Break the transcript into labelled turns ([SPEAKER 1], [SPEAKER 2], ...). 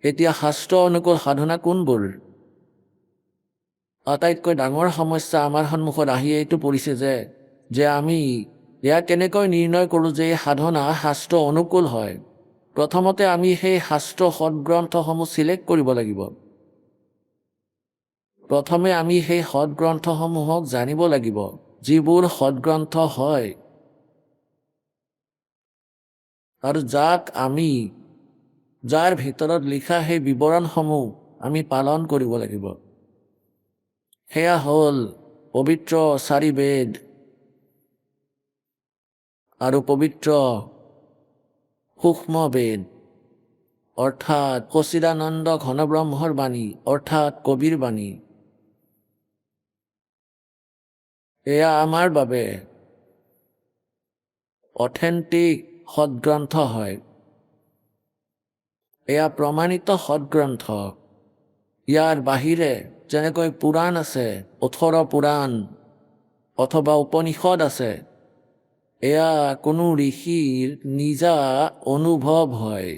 [SPEAKER 1] এতিয়া শাস্ত্ৰ অনুকূল সাধনা কোনবোৰ? আটাইতকৈ ডাঙৰ সমস্যা আমাৰ সন্মুখত আহি এইটো পৰিছে যে আমি ইয়াক কেনেকৈ নিৰ্ণয় কৰোঁ যে এই সাধনা শাস্ত্ৰ অনুকূল হয়। প্ৰথমতে আমি সেই শাস্ত্ৰ সৎগ্ৰন্থসমূহ চিলেক্ট কৰিব লাগিব। প্ৰথমে আমি সেই সৎগ্ৰন্থসমূহক জানিব লাগিব, যিবোৰ সৎগ্ৰন্থ হয় আৰু যাৰ ভিতৰত লিখা সেই বিৱৰণসমূহ আমি পালন কৰিব লাগিব। সেয়া হ'ল পবিত্ৰ 4 বেদ আৰু পবিত্ৰ সূক্ষ্ম বেদ, অৰ্থাৎ সচিদানন্দ ঘনব্ৰহ্মৰ বাণী, অৰ্থাৎ কবিৰ বাণী। এয়া আমাৰ বাবে অথেণ্টিক সৎগ্ৰন্থ হয়। এয়া প্ৰমাণিত সৎগ্ৰন্থ। ইয়াৰ বাহিৰে যেনেকৈ পুৰাণ আছে, 18 পুৰাণ অথবা উপনিষদ আছে, এয়া কোনো ঋষিৰ নিজা অনুভৱ হয়।